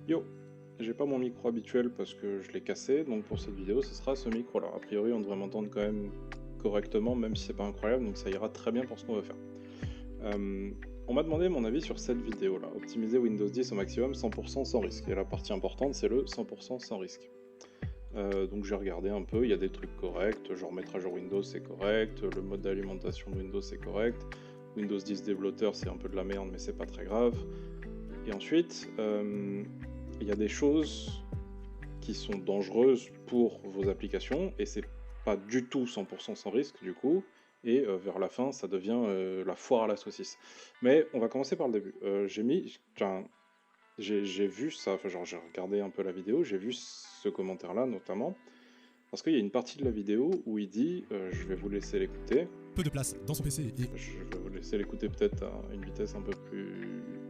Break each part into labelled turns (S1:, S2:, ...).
S1: Yo, j'ai pas mon micro habituel parce que je l'ai cassé, donc pour cette vidéo ce sera ce micro là. A priori on devrait m'entendre quand même correctement, même si c'est pas incroyable, donc ça ira très bien pour ce qu'on veut faire. On m'a demandé mon avis sur cette vidéo là, optimiser Windows 10 au maximum 100% sans risque, et la partie importante c'est le 100% sans risque. Donc j'ai regardé un peu, il y a des trucs corrects, genre mettre à jour Windows c'est correct, le mode d'alimentation de Windows c'est correct, Windows 10 développeur c'est un peu de la merde mais c'est pas très grave. Et ensuite, il y a des choses qui sont dangereuses pour vos applications, et c'est pas du tout 100% sans risque du coup, et vers la fin ça devient la foire à la saucisse. Mais on va commencer par le début. J'ai vu ça, enfin genre j'ai regardé un peu la vidéo, j'ai vu ce commentaire là notamment, parce qu'il y a une partie de la vidéo où il dit, je vais vous laisser l'écouter.
S2: Peu de place dans son PC et...
S1: Je vais vous laisser l'écouter peut-être à une vitesse un peu plus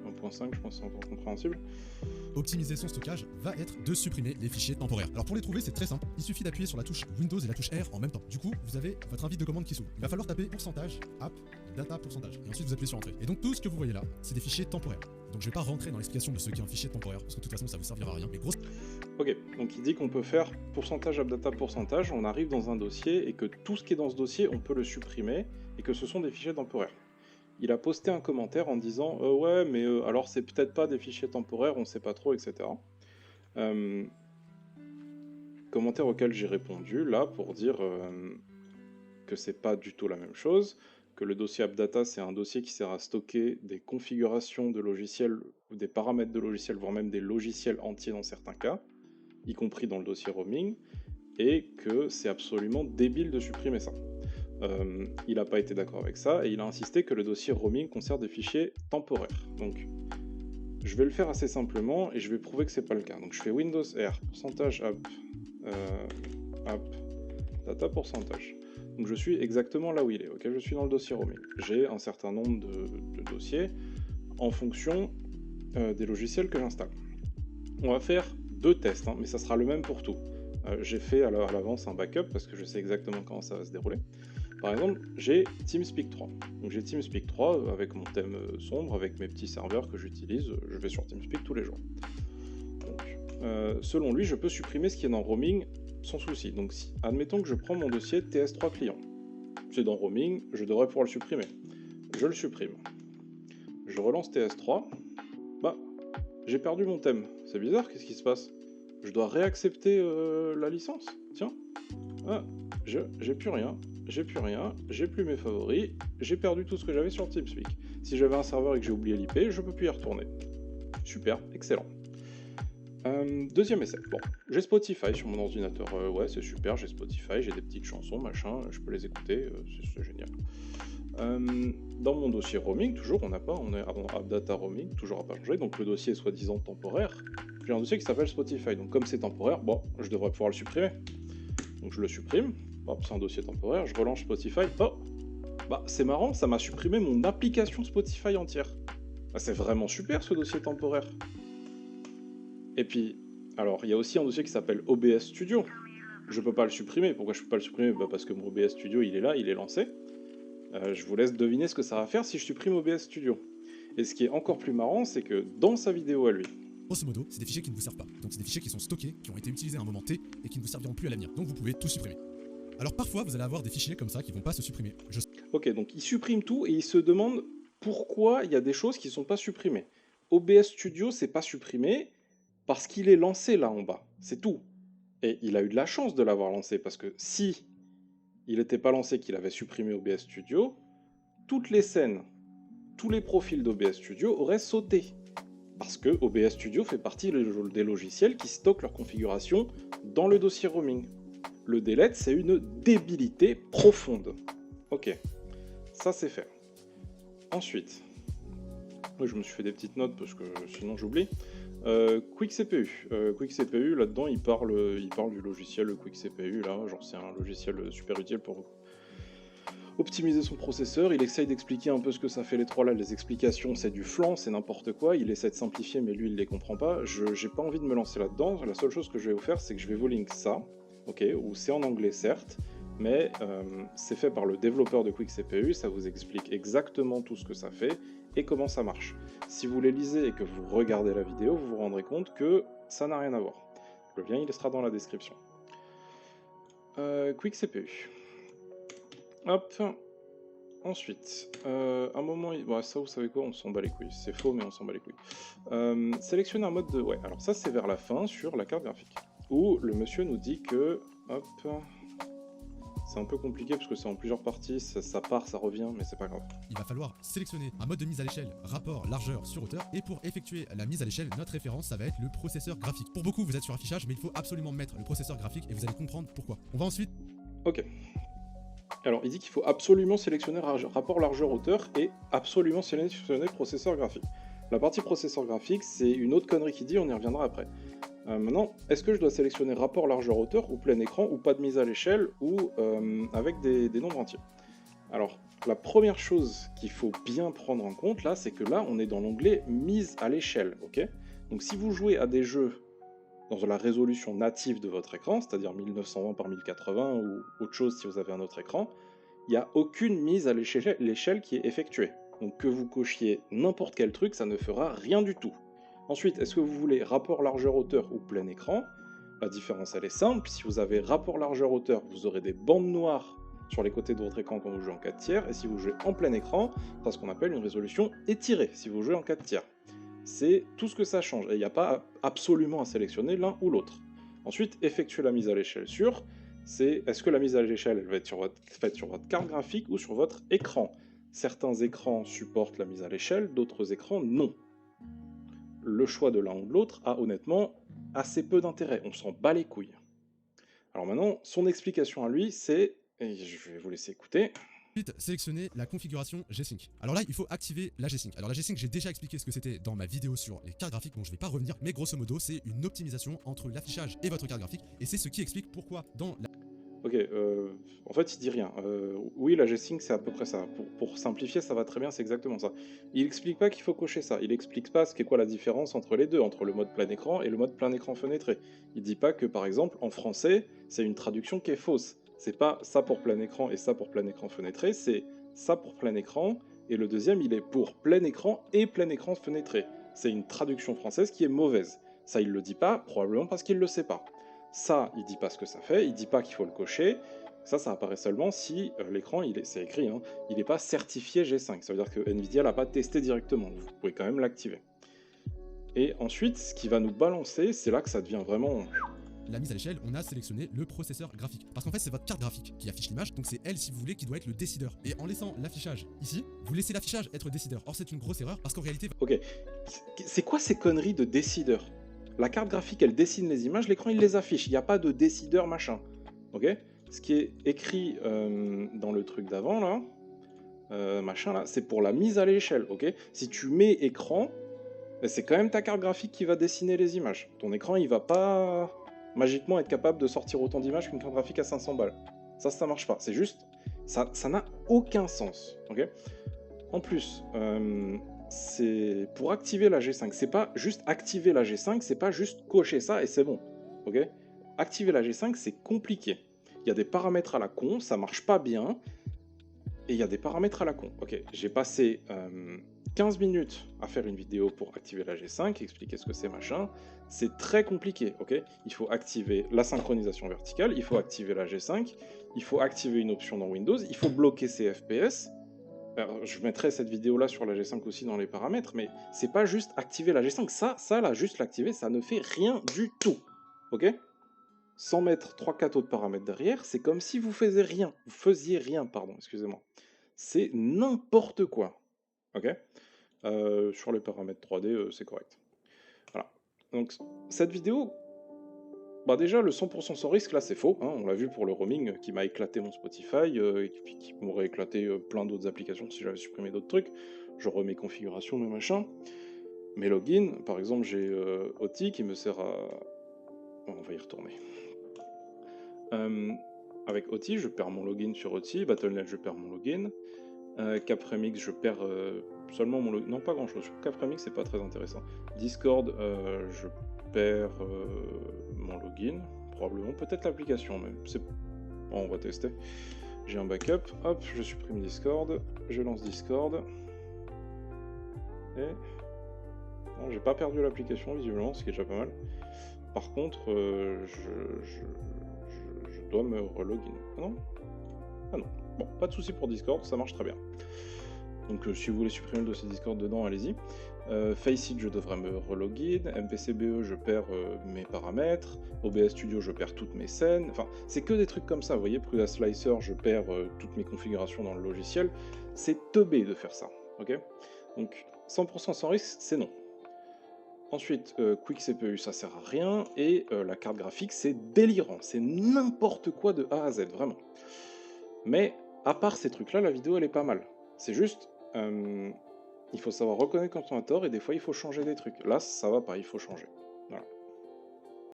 S1: 1.5, je pense que c'est encore compréhensible.
S2: Optimiser son stockage va être de supprimer les fichiers temporaires. Alors pour les trouver, c'est très simple. Il suffit d'appuyer sur la touche Windows et la touche R en même temps. Du coup, vous avez votre invite de commande qui s'ouvre. Il va falloir taper pourcentage, app, data pourcentage. Et ensuite, vous appuyez sur entrée. Et donc tout ce que vous voyez là, c'est des fichiers temporaires. Donc je vais pas rentrer dans l'explication de ce qu'est un fichier temporaire, parce que de toute façon, ça vous servira à rien. Mais grosse...
S1: Ok, donc il dit qu'on peut faire pourcentage, app, data, pourcentage. On arrive dans un dossier et que tout ce qui est dans ce dossier, on peut le supprimer et que ce sont des fichiers temporaires. Il a posté un commentaire en disant ouais, mais alors c'est peut-être pas des fichiers temporaires, on sait pas trop, etc. Commentaire auquel j'ai répondu là pour dire que c'est pas du tout la même chose, que le dossier AppData c'est un dossier qui sert à stocker des configurations de logiciels ou des paramètres de logiciels, voire même des logiciels entiers dans certains cas, y compris dans le dossier roaming, et que c'est absolument débile de supprimer ça. Il n'a pas été d'accord avec ça et il a insisté que le dossier roaming conserve des fichiers temporaires. Donc je vais le faire assez simplement et je vais prouver que c'est pas le cas. Donc je fais Windows R, pourcentage app, data pourcentage. Donc je suis exactement là où il est, ok, je suis dans le dossier roaming. J'ai un certain nombre de dossiers en fonction des logiciels que j'installe. On va faire deux tests, hein, mais ça sera le même pour tout. J'ai fait à l'avance un backup parce que je sais exactement comment ça va se dérouler. Par exemple, j'ai TeamSpeak 3. Donc j'ai TeamSpeak 3 avec mon thème sombre, avec mes petits serveurs que j'utilise. Je vais sur TeamSpeak tous les jours. Donc, selon lui, je peux supprimer ce qui est dans roaming sans souci. Donc si, admettons que je prends mon dossier TS3 client. C'est dans roaming, je devrais pouvoir le supprimer. Je le supprime. Je relance TS3. Bah, j'ai perdu mon thème. C'est bizarre, qu'est-ce qui se passe? Je dois réaccepter la licence. Tiens. Ah, j'ai plus rien. J'ai plus rien, j'ai plus mes favoris, j'ai perdu tout ce que j'avais sur TeamSpeak. Si j'avais un serveur et que j'ai oublié l'IP, je peux plus y retourner. Super, excellent. Deuxième essai. Bon, j'ai Spotify sur mon ordinateur. Ouais, c'est super, j'ai Spotify, j'ai des petites chansons, machin, je peux les écouter, c'est génial. Dans mon dossier roaming, toujours, on est avant AppData roaming, toujours à pas changer, donc le dossier est soi-disant temporaire. J'ai un dossier qui s'appelle Spotify, donc comme c'est temporaire, bon, je devrais pouvoir le supprimer. Donc je le supprime. Hop, c'est un dossier temporaire, je relance Spotify. Oh, bah c'est marrant, ça m'a supprimé mon application Spotify entière. Bah, c'est vraiment super ce dossier temporaire. Et puis, alors il y a aussi un dossier qui s'appelle OBS Studio. Je peux pas le supprimer. Pourquoi je peux pas le supprimer? Bah parce que mon OBS Studio il est là, il est lancé. Je vous laisse deviner ce que ça va faire si je supprime OBS Studio. Et ce qui est encore plus marrant, c'est que dans sa vidéo à lui,
S2: Grosso modo, c'est des fichiers qui ne vous servent pas. Donc c'est des fichiers qui sont stockés, qui ont été utilisés à un moment T et qui ne vous serviront plus à l'avenir. Donc vous pouvez tout supprimer. Alors parfois, vous allez avoir des fichiers comme ça qui vont pas se supprimer.
S1: Ok, donc il supprime tout et il se demande pourquoi il y a des choses qui ne sont pas supprimées. OBS Studio, c'est pas supprimé parce qu'il est lancé là en bas. C'est tout. Et il a eu de la chance de l'avoir lancé parce que si il n'était pas lancé, qu'il avait supprimé OBS Studio, toutes les scènes, tous les profils d'OBS Studio auraient sauté. Parce que OBS Studio fait partie des logiciels qui stockent leur configuration dans le dossier roaming. Le delete, c'est une débilité profonde. Ok, ça c'est fait. Ensuite, oui, je me suis fait des petites notes parce que sinon j'oublie. Quick CPU. Quick CPU, là-dedans, il parle du logiciel Quick CPU, là, genre c'est un logiciel super utile pour optimiser son processeur. Il essaye d'expliquer un peu ce que ça fait les trois là. Les explications, c'est du flan, c'est n'importe quoi. Il essaie de simplifier, mais lui, il les comprend pas. J'ai pas envie de me lancer là-dedans. La seule chose que je vais vous faire, c'est que je vais vous link ça, ok, où c'est en anglais certes, mais c'est fait par le développeur de Quick CPU. Ça vous explique exactement tout ce que ça fait et comment ça marche. Si vous les lisez et que vous regardez la vidéo, vous vous rendrez compte que ça n'a rien à voir. Le lien, il sera dans la description. Quick CPU. Hop. Ensuite, un moment... Bon, ça, vous savez quoi, on s'en bat les couilles. C'est faux, mais on s'en bat les couilles. Sélectionner un mode de... Ouais, alors ça, c'est vers la fin, sur la carte graphique. Où le monsieur nous dit que... Hop... C'est un peu compliqué parce que c'est en plusieurs parties, ça part, ça revient, mais c'est pas grave.
S2: Il va falloir sélectionner un mode de mise à l'échelle, rapport, largeur sur hauteur, et pour effectuer la mise à l'échelle, notre référence, ça va être le processeur graphique. Pour beaucoup, vous êtes sur affichage, mais il faut absolument mettre le processeur graphique et vous allez comprendre pourquoi. On va ensuite...
S1: Ok. Alors, il dit qu'il faut absolument sélectionner rapport largeur-hauteur et absolument sélectionner processeur graphique. La partie processeur graphique, c'est une autre connerie qui dit, on y reviendra après. Maintenant, est-ce que je dois sélectionner rapport largeur-hauteur ou plein écran ou pas de mise à l'échelle ou avec des nombres entiers? Alors, la première chose qu'il faut bien prendre en compte là, c'est que là, on est dans l'onglet mise à l'échelle, ok? Donc si vous jouez à des jeux dans la résolution native de votre écran, c'est-à-dire 1920 par 1080 ou autre chose si vous avez un autre écran, il n'y a aucune mise à l'échelle qui est effectuée. Donc que vous cochiez n'importe quel truc, ça ne fera rien du tout. Ensuite, est-ce que vous voulez rapport largeur-hauteur ou plein écran? La différence, elle est simple. Si vous avez rapport largeur-hauteur, vous aurez des bandes noires sur les côtés de votre écran quand vous jouez en 4 tiers. Et si vous jouez en plein écran, c'est ce qu'on appelle une résolution étirée, si vous jouez en 4 tiers. C'est tout ce que ça change. Et il n'y a pas absolument à sélectionner l'un ou l'autre. Ensuite, effectuer la mise à l'échelle sur, c'est est-ce que la mise à l'échelle elle va être faite sur votre carte graphique ou sur votre écran? Certains écrans supportent la mise à l'échelle, d'autres écrans non. Le choix de l'un ou de l'autre a honnêtement assez peu d'intérêt, on s'en bat les couilles. Alors maintenant, son explication à lui, c'est, et je vais vous laisser écouter.
S2: Ensuite, sélectionner la configuration G-Sync. Alors là, il faut activer la G-Sync. Alors la G-Sync, j'ai déjà expliqué ce que c'était dans ma vidéo sur les cartes graphiques, donc je vais pas revenir, mais grosso modo, c'est une optimisation entre l'affichage et votre carte graphique, et c'est ce qui explique pourquoi dans la...
S1: Ok, en fait il dit rien. Oui, la G-Sync c'est à peu près ça. Pour simplifier, ça va très bien, c'est exactement ça. Il explique pas qu'il faut cocher ça. Il explique pas ce qu'est quoi la différence entre les deux, entre le mode plein écran et le mode plein écran fenêtré. Il dit pas que par exemple en français, c'est une traduction qui est fausse. C'est pas ça pour plein écran et ça pour plein écran fenêtré, c'est ça pour plein écran et le deuxième il est pour plein écran et plein écran fenêtré. C'est une traduction française qui est mauvaise. Ça il le dit pas, probablement parce qu'il le sait pas. Ça, il dit pas ce que ça fait, il dit pas qu'il faut le cocher. Ça apparaît seulement si l'écran, c'est écrit, hein, il n'est pas certifié G5. Ça veut dire que Nvidia l'a pas testé directement. Vous pouvez quand même l'activer. Et ensuite, ce qui va nous balancer, c'est là que ça devient vraiment...
S2: La mise à l'échelle, on a sélectionné le processeur graphique. Parce qu'en fait, c'est votre carte graphique qui affiche l'image, donc c'est elle, si vous voulez, qui doit être le décideur. Et en laissant l'affichage ici, vous laissez l'affichage être décideur. Or, c'est une grosse erreur, parce qu'en réalité...
S1: Ok, c'est quoi ces conneries de décideur? La carte graphique, elle dessine les images, l'écran, il les affiche. Il n'y a pas de décideur machin. Ok? Ce qui est écrit dans le truc d'avant, là, machin, là, c'est pour la mise à l'échelle. Ok? Si tu mets écran, c'est quand même ta carte graphique qui va dessiner les images. Ton écran, il va pas magiquement être capable de sortir autant d'images qu'une carte graphique à 500 balles. Ça marche pas. C'est juste... Ça n'a aucun sens. Ok? En plus... c'est pour activer la G5, c'est pas juste activer la G5, c'est pas juste cocher ça et c'est bon, ok? Activer la G5, c'est compliqué. Il y a des paramètres à la con, ça marche pas bien, et il y a des paramètres à la con. Ok, j'ai passé 15 minutes à faire une vidéo pour activer la G5, expliquer ce que c'est machin, c'est très compliqué, ok? Il faut activer la synchronisation verticale, il faut activer la G5, il faut activer une option dans Windows, il faut bloquer ses FPS. Alors, je mettrai cette vidéo-là sur la G5 aussi dans les paramètres, mais c'est pas juste activer la G5. Ça là, juste l'activer, ça ne fait rien du tout. Ok? Sans mettre 3-4 autres paramètres derrière, c'est comme si vous faisiez rien. Vous faisiez rien, pardon, excusez-moi. C'est n'importe quoi. Ok? Sur les paramètres 3D, c'est correct. Voilà. Donc, cette vidéo... Bah déjà, le 100% sans risque, là, c'est faux. Hein, on l'a vu pour le roaming qui m'a éclaté mon Spotify, et puis qui m'aurait éclaté plein d'autres applications si j'avais supprimé d'autres trucs. Je remets configuration, mes machins. Mes logins, par exemple, j'ai OTI qui me sert à... On va y retourner. Avec OTI, je perds mon login sur OTI. Battle.net, je perds mon login. Capremix, je perds seulement mon login. Non, pas grand-chose. Sur Capremix, c'est pas très intéressant. Discord, je perds mon login, probablement, peut-être l'application même, c'est... Bon, on va tester. J'ai un backup, hop, je supprime Discord, je lance Discord. Et... Non, j'ai pas perdu l'application visiblement, ce qui est déjà pas mal. Par contre, je dois me relogin. Ah non? Ah non. Bon, pas de souci pour Discord, ça marche très bien. Donc si vous voulez supprimer le dossier Discord dedans, allez-y. Faceit, je devrais me relogin. MPCBE, je perds mes paramètres. OBS Studio, je perds toutes mes scènes. Enfin, c'est que des trucs comme ça. Vous voyez, Prusa Slicer, je perds toutes mes configurations dans le logiciel. C'est teubé de faire ça. Ok? Donc 100% sans risque, c'est non. Ensuite, Quick CPU, ça sert à rien. Et la carte graphique, c'est délirant. C'est n'importe quoi de A à Z, vraiment. Mais à part ces trucs-là, la vidéo, elle est pas mal. C'est juste... il faut savoir reconnaître quand on a tort et des fois il faut changer des trucs. Là, ça va pas, il faut changer.